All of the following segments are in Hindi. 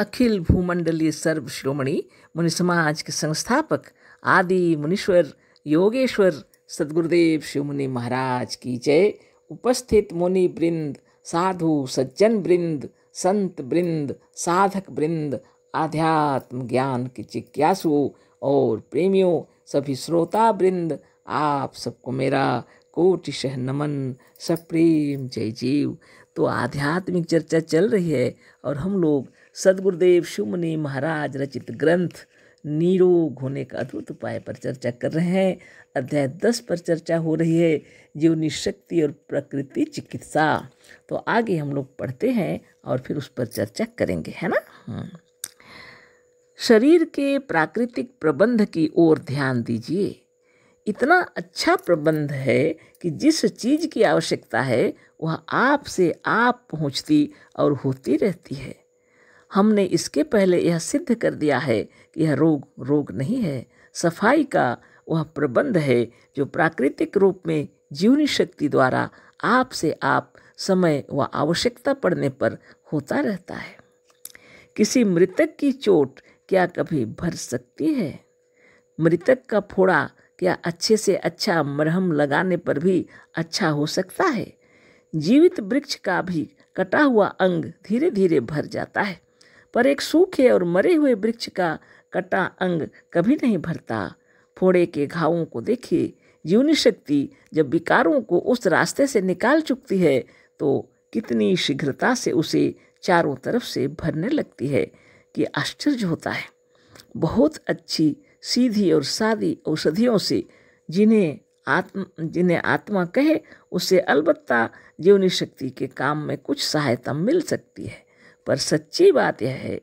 अखिल भूमंडलीय सर्व श्रोमणी मुनि समाज के संस्थापक आदि मुनीश्वर योगेश्वर सद्गुरुदेव शिव मुनि महाराज की जय। उपस्थित मुनि वृंद, साधु सज्जन वृंद, संत वृंद, साधक वृंद, आध्यात्म ज्ञान के जिज्ञासुओं और प्रेमियों, सभी श्रोता वृंद, आप सबको मेरा कोटिशः नमन, सप्रेम जय जीव। तो आध्यात्मिक चर्चा चल रही है और हम लोग सद्गुरुदेव शिव मुनि महाराज रचित ग्रंथ निरोग होने का अद्भुत उपाय पर चर्चा कर रहे हैं। अध्याय 10 पर चर्चा हो रही है, जीवनी शक्ति और प्रकृति चिकित्सा। तो आगे हम लोग पढ़ते हैं और फिर उस पर चर्चा करेंगे, है ना। शरीर के प्राकृतिक प्रबंध की ओर ध्यान दीजिए। इतना अच्छा प्रबंध है कि जिस चीज की आवश्यकता है वह आप से आप पहुंचती और होती रहती है। हमने इसके पहले यह सिद्ध कर दिया है कि यह रोग नहीं है, सफाई का वह प्रबंध है जो प्राकृतिक रूप में जीवनी शक्ति द्वारा आप से आप समय व आवश्यकता पड़ने पर होता रहता है। किसी मृतक की चोट क्या कभी भर सकती है? मृतक का फोड़ा क्या अच्छे से अच्छा मरहम लगाने पर भी अच्छा हो सकता है? जीवित वृक्ष का भी कटा हुआ अंग धीरे धीरे भर जाता है, पर एक सूखे और मरे हुए वृक्ष का कटा अंग कभी नहीं भरता। फोड़े के घावों को देखिए। जीवनी शक्ति जब विकारों को उस रास्ते से निकाल चुकती है तो कितनी शीघ्रता से उसे चारों तरफ से भरने लगती है कि आश्चर्य होता है। बहुत अच्छी सीधी और सादी औषधियों से जिन्हें आत्मा कहे उससे अलबत्ता जीवनी शक्ति के काम में कुछ सहायता मिल सकती है, पर सच्ची बात यह है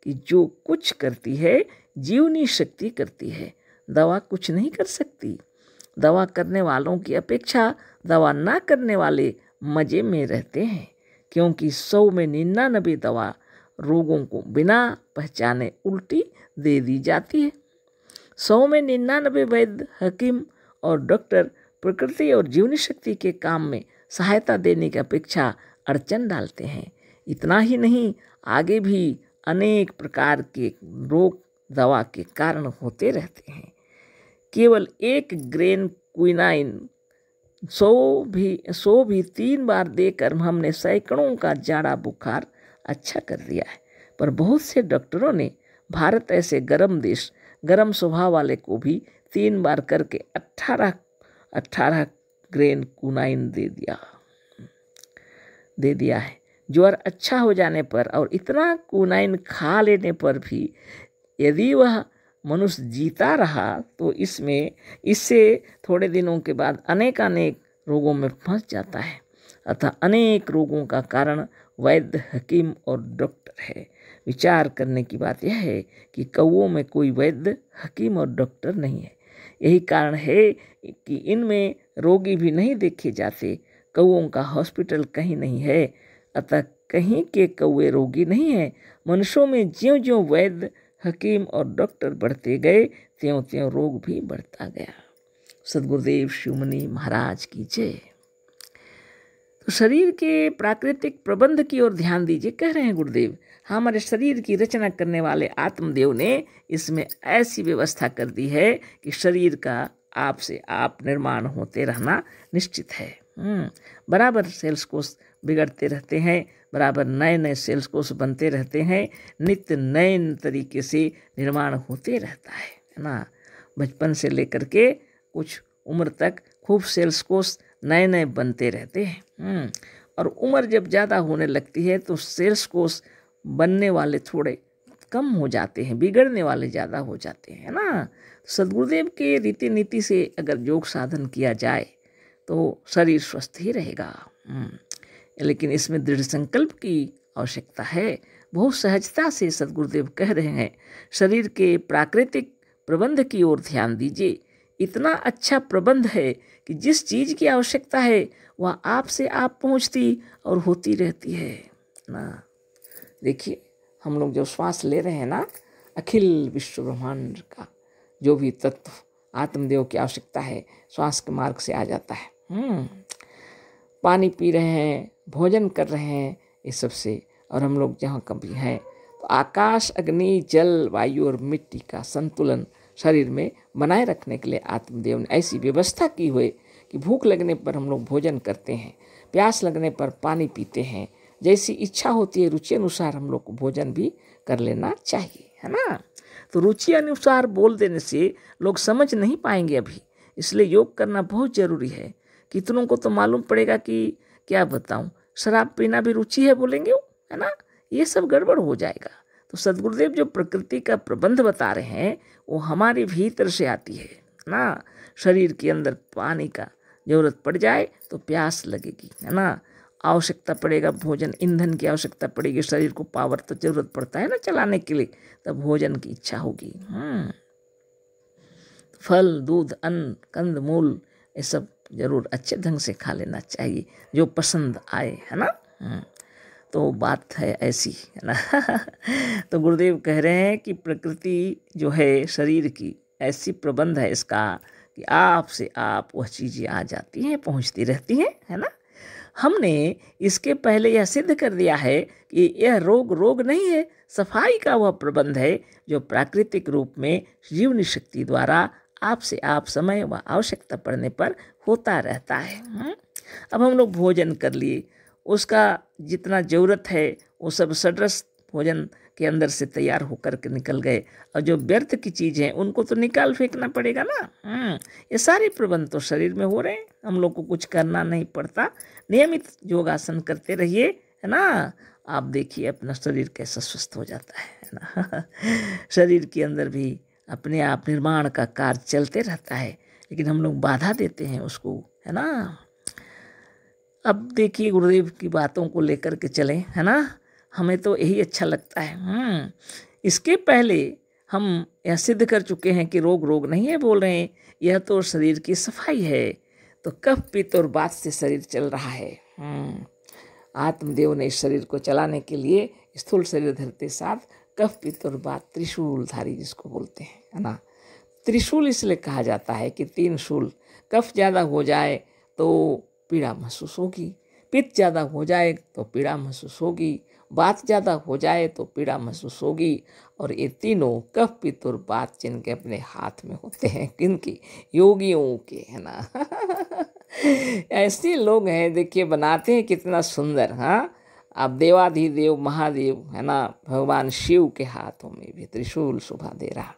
कि जो कुछ करती है जीवनी शक्ति करती है। दवा कुछ नहीं कर सकती। दवा करने वालों की अपेक्षा दवा ना करने वाले मजे में रहते हैं, क्योंकि 100 में 99 दवा रोगों को बिना पहचाने उल्टी दे दी जाती है। 100 में 99 वैद्य, हकीम और डॉक्टर प्रकृति और जीवनी शक्ति के काम में सहायता देने की अपेक्षा अड़चन डालते हैं। इतना ही नहीं, आगे भी अनेक प्रकार के रोग दवा के कारण होते रहते हैं। केवल एक ग्रेन क्विनाइन 100 भी 3 बार देकर हमने सैकड़ों का जाड़ा बुखार अच्छा कर दिया है। पर बहुत से डॉक्टरों ने भारत ऐसे गर्म देश, गर्म स्वभाव वाले को भी 3 बार करके 18 ग्रेन क्विनाइन दे दिया है। ज्वर अच्छा हो जाने पर और इतना क्विनाइन खा लेने पर भी यदि वह मनुष्य जीता रहा तो इससे थोड़े दिनों के बाद अनेक रोगों में फंस जाता है। अतः अनेक रोगों का कारण वैद्य, हकीम और डॉक्टर है। विचार करने की बात यह है कि कौओं में कोई वैद्य, हकीम और डॉक्टर नहीं है। यही कारण है कि इनमें रोगी भी नहीं देखे जाते। कौओं का हॉस्पिटल कहीं नहीं है, अतः कहीं के कौए रोगी नहीं हैं। मनुष्यों में ज्यों ज्यों वैद्य, हकीम और डॉक्टर बढ़ते गए त्यों त्यों रोग भी बढ़ता गया। सद्गुरुदेव शिव मुनि महाराज की जय। तो शरीर के प्राकृतिक प्रबंध की ओर ध्यान दीजिए, कह रहे हैं गुरुदेव। हमारे शरीर की रचना करने वाले आत्मदेव ने इसमें ऐसी व्यवस्था कर दी है कि शरीर का आप से आप निर्माण होते रहना निश्चित है। बराबर सेल्स कोष बिगड़ते रहते हैं, बराबर नए नए सेल्स कोष बनते रहते हैं, नित्य नए तरीके से निर्माण होते रहता है ना। बचपन से लेकर के कुछ उम्र तक खूब सेल्स कोष नए नए बनते रहते हैं। और उम्र जब ज़्यादा होने लगती है तो सेल्स कोष बनने वाले थोड़े कम हो जाते हैं, बिगड़ने वाले ज़्यादा हो जाते हैं ना। सद्गुरुदेव के रीति नीति से अगर योग साधन किया जाए तो शरीर स्वस्थ ही रहेगा। लेकिन इसमें दृढ़ संकल्प की आवश्यकता है। बहुत सहजता से सद्गुरुदेव कह रहे हैं, शरीर के प्राकृतिक प्रबंध की ओर ध्यान दीजिए। इतना अच्छा प्रबंध है कि जिस चीज़ की आवश्यकता है वह आप से आप पहुंचती और होती रहती है ना। देखिए, हम लोग जो श्वास ले रहे हैं ना, अखिल विश्व ब्रह्मांड का जो भी तत्व आत्मदेव की आवश्यकता है श्वास के मार्ग से आ जाता है। पानी पी रहे हैं, भोजन कर रहे हैं, इस सब से। और हम लोग जहाँ कभी हैं तो आकाश, अग्नि, जल, वायु और मिट्टी का संतुलन शरीर में बनाए रखने के लिए आत्मदेव ने ऐसी व्यवस्था की हुई कि भूख लगने पर हम लोग भोजन करते हैं, प्यास लगने पर पानी पीते हैं, जैसी इच्छा होती है रुचि अनुसार हम लोग को भोजन भी कर लेना चाहिए, है ना। तो रुचि अनुसार बोल देने से लोग समझ नहीं पाएंगे अभी, इसलिए योग करना बहुत ज़रूरी है। कितनों को तो मालूम पड़ेगा कि क्या बताऊँ, शराब पीना भी रुचि है बोलेंगे वो, है ना, ये सब गड़बड़ हो जाएगा। तो सदगुरुदेव जो प्रकृति का प्रबंध बता रहे हैं वो हमारे भीतर से आती है ना। शरीर के अंदर पानी का जरूरत पड़ जाए तो प्यास लगेगी, है ना, आवश्यकता पड़ेगा भोजन, ईंधन की आवश्यकता पड़ेगी, शरीर को पावर तो जरूरत पड़ता है ना चलाने के लिए, तब भोजन की इच्छा होगी। फल, दूध, अन्न, कंद मूल ये सब जरूर अच्छे ढंग से खा लेना चाहिए जो पसंद आए, है ना। तो बात है ऐसी, है ना। तो गुरुदेव कह रहे हैं कि प्रकृति जो है शरीर की ऐसी प्रबंध है इसका कि आप से आप वह चीज़ें आ जाती हैं, पहुंचती रहती हैं, है ना। हमने इसके पहले यह सिद्ध कर दिया है कि यह रोग नहीं है, सफाई का वह प्रबंध है जो प्राकृतिक रूप में जीवनी शक्ति द्वारा आपसे आप समय व आवश्यकता पड़ने पर होता रहता है। अब हम लोग भोजन कर लिए, उसका जितना ज़रूरत है वो सब सडरस भोजन के अंदर से तैयार होकर के निकल गए, और जो व्यर्थ की चीज़ है उनको तो निकाल फेंकना पड़ेगा ना। ये सारे प्रबंध तो शरीर में हो रहे हैं, हम लोग को कुछ करना नहीं पड़ता। नियमित योगासन करते रहिए, है ना, आप देखिए अपना शरीर कैसा स्वस्थ हो जाता है ना। शरीर के अंदर भी अपने आप निर्माण का कार्य चलते रहता है, लेकिन हम लोग बाधा देते हैं उसको, है ना। अब देखिए गुरुदेव की बातों को लेकर के चलें, है ना, हमें तो यही अच्छा लगता है। इसके पहले हम यह सिद्ध कर चुके हैं कि रोग नहीं है बोल रहे हैं, यह तो शरीर की सफाई है। तो कफ, पित्त और वात से शरीर चल रहा है। आत्मदेव ने इस शरीर को चलाने के लिए स्थूल शरीर धरते साथ कफ, पित्त और वात त्रिशूलधारी जिसको बोलते हैं, है ना। त्रिशूल इसलिए कहा जाता है कि 3 शूल, कफ ज़्यादा हो जाए तो पीड़ा महसूस होगी, पित्त ज़्यादा हो जाए तो पीड़ा महसूस होगी, वात ज़्यादा हो जाए तो पीड़ा महसूस होगी। और ये तीनों कफ, पित्त और वात जिनके अपने हाथ में होते हैं, किनकी, योगियों के, है ना। ऐसे लोग हैं, देखिए बनाते हैं कितना सुंदर। हाँ, अब देवाधिदेव महादेव, है ना, भगवान शिव के हाथों में भी त्रिशूल शोभा दे रहा।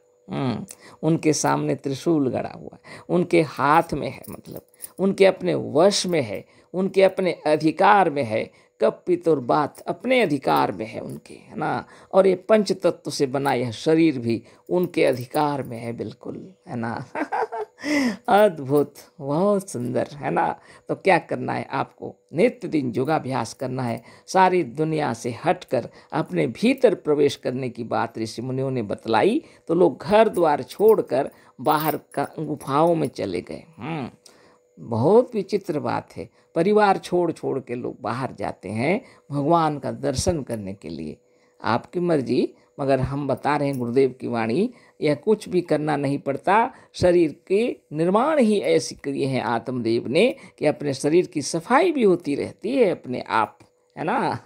उनके सामने त्रिशूल गड़ा हुआ है, उनके हाथ में है, मतलब उनके अपने वश में है, उनके अपने अधिकार में है। कफ, पित्त और वात अपने अधिकार में है उनके, है ना। और ये पंच तत्व से बना यह शरीर भी उनके अधिकार में है, बिल्कुल, है ना। अद्भुत, बहुत सुंदर, है ना। तो क्या करना है आपको, नित्य दिन योगाभ्यास करना है। सारी दुनिया से हटकर अपने भीतर प्रवेश करने की बात ऋषि मुनियों ने बतलाई, तो लोग घर द्वार छोड़कर बाहर का गुफाओं में चले गए। बहुत विचित्र बात है, परिवार छोड़ के लोग बाहर जाते हैं भगवान का दर्शन करने के लिए। आपकी मर्जी, मगर हम बता रहे हैं गुरुदेव की वाणी, यह कुछ भी करना नहीं पड़ता। शरीर के निर्माण ही ऐसी किए हैं आत्मदेव ने कि अपने शरीर की सफाई भी होती रहती है अपने आप, है ना।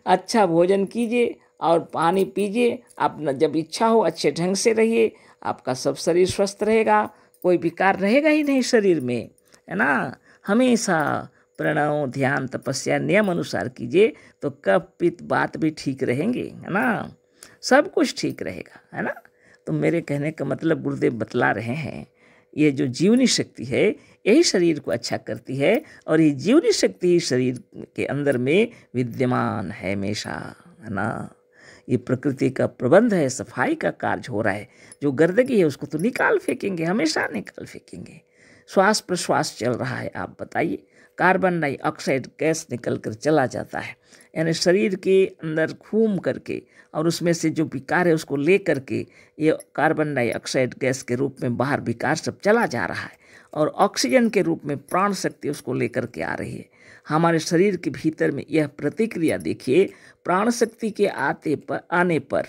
अच्छा भोजन कीजिए और पानी पीजिए, अपना जब इच्छा हो अच्छे ढंग से रहिए, आपका सब शरीर स्वस्थ रहेगा, कोई विकार रहेगा ही नहीं शरीर में, है ना। हमेशा प्रणव, ध्यान, तपस्या नियम अनुसार कीजिए तो कफ, पित्त, वात भी ठीक रहेंगे, है ना, सब कुछ ठीक रहेगा, है ना। तो मेरे कहने का मतलब गुरुदेव बतला रहे हैं, ये जो जीवनी शक्ति है यही शरीर को अच्छा करती है, और ये जीवनी शक्ति ही शरीर के अंदर में विद्यमान है हमेशा, है ना। ये प्रकृति का प्रबंध है, सफाई का कार्य हो रहा है। जो गंदगी है उसको तो निकाल फेंकेंगे, हमेशा निकाल फेंकेंगे। श्वास प्रश्वास चल रहा है, आप बताइए, कार्बन डाइऑक्साइड गैस निकल कर चला जाता है, यानी शरीर के अंदर घूम करके और उसमें से जो विकार है उसको ले करके ये कार्बन डाइऑक्साइड गैस के रूप में बाहर विकार सब चला जा रहा है, और ऑक्सीजन के रूप में प्राण शक्ति उसको लेकर के आ रही है। हमारे शरीर के भीतर में यह प्रतिक्रिया देखिए, प्राण शक्ति के आने पर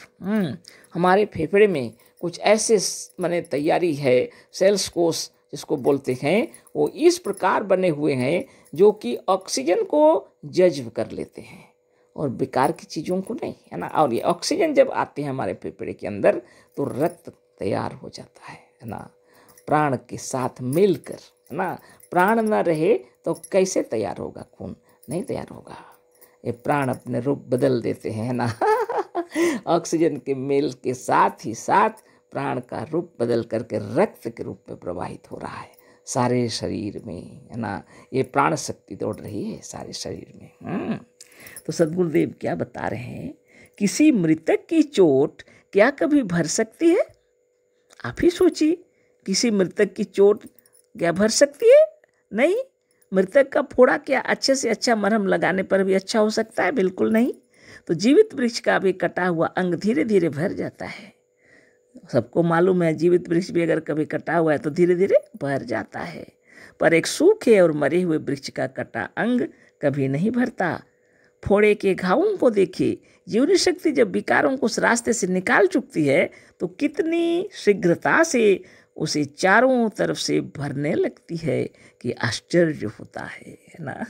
हमारे फेफड़े में कुछ ऐसे माने तैयारी है, सेल्स कोष जिसको बोलते हैं, वो इस प्रकार बने हुए हैं जो कि ऑक्सीजन को जज्ब कर लेते हैं, और बेकार की चीज़ों को नहीं, है ना। और ये ऑक्सीजन जब आते हैं हमारे फेफड़े के अंदर तो रक्त तैयार हो जाता है ना, प्राण के साथ मिलकर, है ना। प्राण ना रहे तो कैसे तैयार होगा खून, नहीं तैयार होगा। ये प्राण अपने रूप बदल देते हैं, है ना। ऑक्सीजन के मेल के साथ ही साथ प्राण का रूप बदल करके रक्त के रूप में प्रवाहित हो रहा है सारे शरीर में, है ना। ये प्राण शक्ति दौड़ रही है सारे शरीर में। तो सद्गुरुदेव क्या बता रहे हैं, किसी मृतक की चोट क्या कभी भर सकती है? आप ही सोचिए, किसी मृतक की चोट क्या भर सकती है? नहीं। मृतक का फोड़ा क्या अच्छे से अच्छा मरहम लगाने पर भी अच्छा हो सकता है? बिल्कुल नहीं। तो जीवित वृक्ष का भी कटा हुआ अंग धीरे धीरे भर जाता है। सबको मालूम है जीवित वृक्ष भी अगर कभी कटा हुआ है तो धीरे धीरे भर जाता है, पर एक सूखे और मरे हुए वृक्ष का कटा अंग कभी नहीं भरता। फोड़े के घावों को देखिए, जीवनी शक्ति जब विकारों को उस रास्ते से निकाल चुकती है तो कितनी शीघ्रता से उसे चारों तरफ से भरने लगती है कि आश्चर्य होता है ना।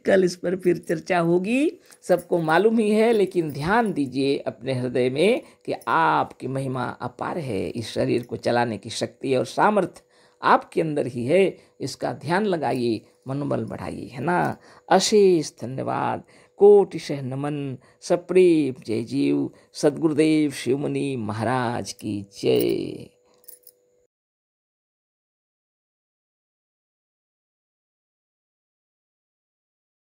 कल इस पर फिर चर्चा होगी, सबको मालूम ही है, लेकिन ध्यान दीजिए अपने हृदय में कि आपकी महिमा अपार है। इस शरीर को चलाने की शक्ति और सामर्थ्य आपके अंदर ही है, इसका ध्यान लगाइए, मनोबल बढ़ाइए, है ना। अशेष धन्यवाद, कोटिशः नमन, सप्रेम जय जीव। सद्गुरुदेव शिवमुनि महाराज की जय।